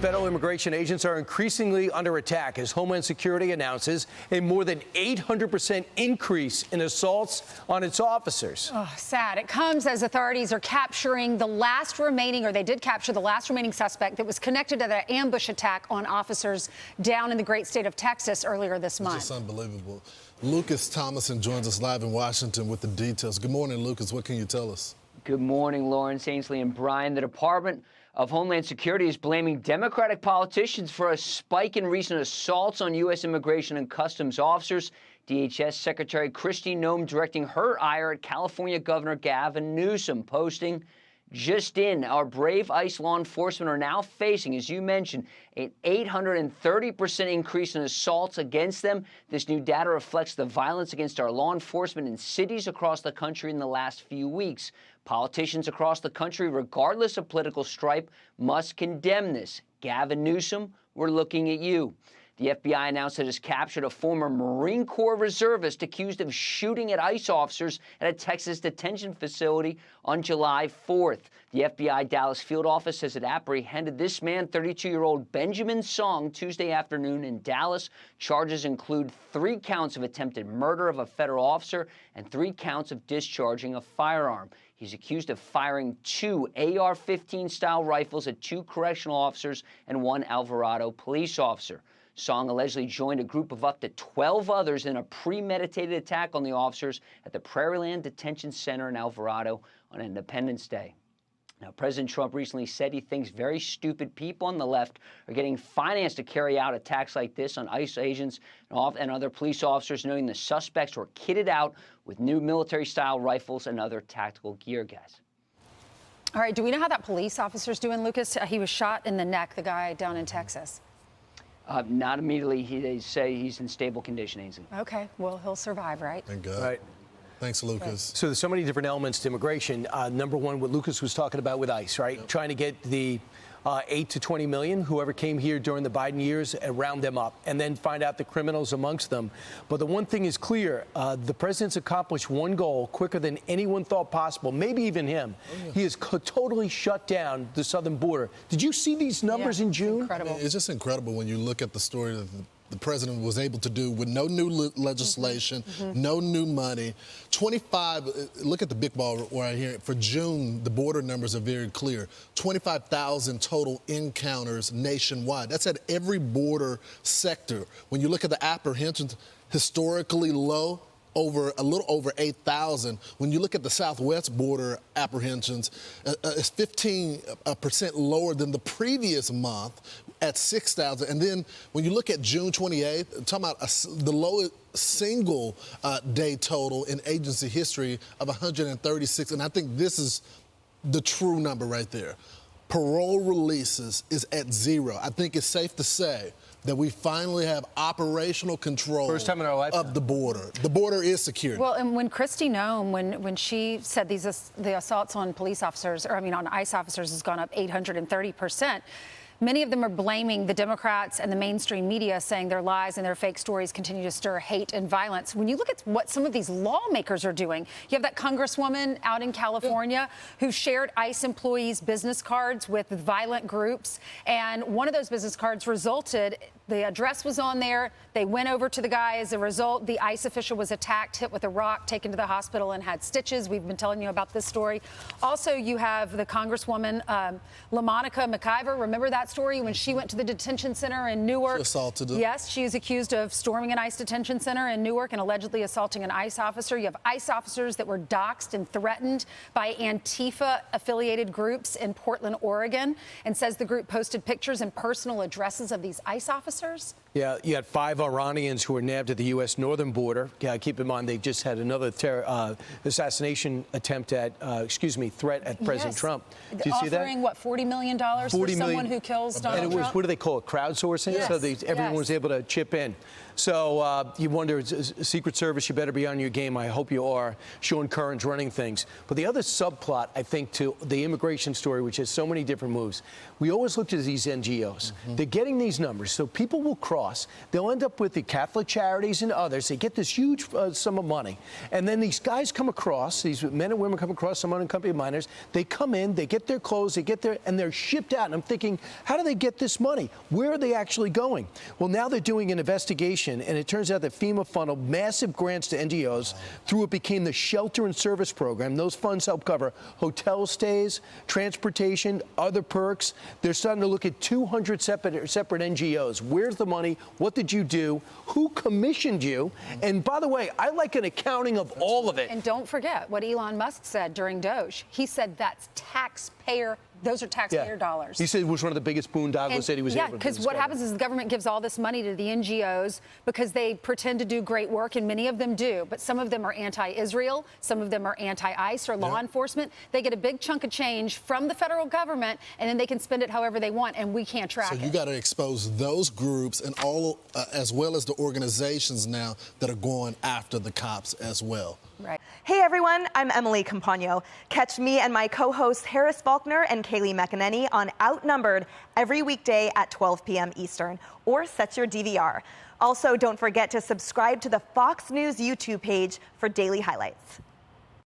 Federal immigration agents are increasingly under attack as Homeland Security announces a more than 800% increase in assaults on its officers. Oh, sad. It comes as authorities are capturing the last remaining, or they did capture the last remaining suspect that was connected to that ambush attack on officers down in the great state of Texas earlier this month. It's just unbelievable. Lucas Tomlinson joins us live in Washington with the details. Good morning, Lucas. What can you tell us? Good morning, Lawrence, Ainsley, and Brian. The Department of Homeland Security is blaming Democratic politicians for a spike in recent assaults on U.S. immigration and customs officers. DHS Secretary Kristi Noem directing her ire at California Governor Gavin Newsom, posting, "Just in, our brave ICE law enforcement are now facing, as you mentioned, an 830% increase in assaults against them. This new data reflects the violence against our law enforcement in cities across the country in the last few weeks. Politicians across the country, regardless of political stripe, must condemn this. Gavin Newsom, we're looking at you." The FBI announced it has captured a former Marine Corps reservist accused of shooting at ICE officers at a Texas detention facility on July 4th. The FBI Dallas field office says it apprehended this man, 32-year-old Benjamin Song, Tuesday afternoon in Dallas. Charges include 3 counts of attempted murder of a federal officer and 3 counts of discharging a firearm. He's accused of firing 2 AR-15-style rifles at 2 correctional officers and 1 Alvarado police officer. Song allegedly joined a group of up to 12 others in a premeditated attack on the officers at the Prairieland Detention Center in Alvarado on Independence Day. Now, President Trump recently said he thinks very stupid people on the left are getting financed to carry out attacks like this on ICE agents and other police officers, noting the suspects were kitted out with new military-style rifles and other tactical gear, guys. All right, do we know how that police officer's doing, Lucas? He was shot in the neck, the guy down in Texas. Not immediately. They say he's in stable condition, Ainsley. Okay, well, he'll survive, right? Thank God. Right. Thanks, Lucas. So there's so many different elements to immigration. Number one, what Lucas was talking about with ICE, right? Yep. Trying to get the 8 to 20 million, whoever came here during the Biden years, and round them up, and then find out the criminals amongst them. But the one thing is clear, the president's accomplished one goal quicker than anyone thought possible, maybe even him. Oh, yeah. He has totally shut down the southern border. Did you see these numbers in June? Incredible. It's just incredible when you look at the story that the president was able to do with no new legislation, no new money. 25, look at the big ball right here. For June, the border numbers are very clear. 25,000 total encounters nationwide. That's at every border sector. When you look at the apprehensions, historically low, a little over 8,000. When you look at the southwest border apprehensions, it's 15% lower than the previous month at 6,000. And then when you look at June 28th, talking about the lowest single day total in agency history of 136. And I think this is the true number right there. Parole releases is at 0. I think it's safe to say that we finally have operational control First time in our lifetime. Of the border. The border is secured. Well, and when Kristi Noem, when she said the assaults on police officers, on ICE officers has gone up 830%, many of them are blaming the Democrats and the mainstream media, saying their lies and their fake stories continue to stir hate and violence. When you look at what some of these lawmakers are doing, you have that congresswoman out in California who shared ICE employees' business cards with violent groups, and one of those business cards resulted, the address was on there. They went over to the guy. As a result, the ICE official was attacked, hit with a rock, taken to the hospital, and had stitches. We've been telling you about this story. Also, you have the Congresswoman LaMonica McIver. Remember that story when she went to the detention center in Newark? She assaulted her. Yes, she is accused of storming an ICE detention center in Newark and allegedly assaulting an ICE officer. You have ICE officers that were doxxed and threatened by Antifa-affiliated groups in Portland, Oregon, and says the group posted pictures and personal addresses of these ICE officers. Yeah, you had 5 Iranians who were nabbed at the U.S. northern border. Keep in mind, they just had another assassination attempt at, threat at President Trump. Did you see that? Offering, what, $40 million for someone who kills Donald Trump? And it was, what do they call it, crowdsourcing? Yes. So everyone was able to chip in. So you wonder, Secret Service, you better be on your game. I hope you are. Sean Curran's running things. But the other subplot, I think, to the immigration story, which has so many different moves, we always looked at these NGOs. They're getting these numbers, so people will cross. They'll end up with the Catholic Charities and others. They get this huge sum of money. And then these guys come across, these men and women come across, some unaccompanied minors. They come in, they get their clothes, they get there, and they're shipped out. And I'm thinking, how do they get this money? Where are they actually going? Well, now they're doing an investigation, and it turns out that FEMA funneled massive grants to NGOs through what became the Shelter and Service Program. Those funds help cover hotel stays, transportation, other perks. They're starting to look at 200 separate NGOs. Where's the money? What did you do? Who commissioned you? And by the way, I like an accounting of all of it. And don't forget what Elon Musk said during Doge. He said that's taxpayer. Those are taxpayer dollars. He said it was one of the biggest boondoggles that he was ever. Yeah, because what happens is the government gives all this money to the NGOs because they pretend to do great work, and many of them do. But some of them are anti-Israel, some of them are anti-ICE or law enforcement. They get a big chunk of change from the federal government, and then they can spend it however they want, and we can't track it. So you got to expose those groups and all, as well as the organizations now that are going after the cops as well. Right. Hey everyone, I'm Emily Campagno. Catch me and my co-hosts Harris Faulkner and Kaylee McEnany on Outnumbered every weekday at 12 p.m. Eastern, or set your DVR. Also, don't forget to subscribe to the Fox News YouTube page for daily highlights.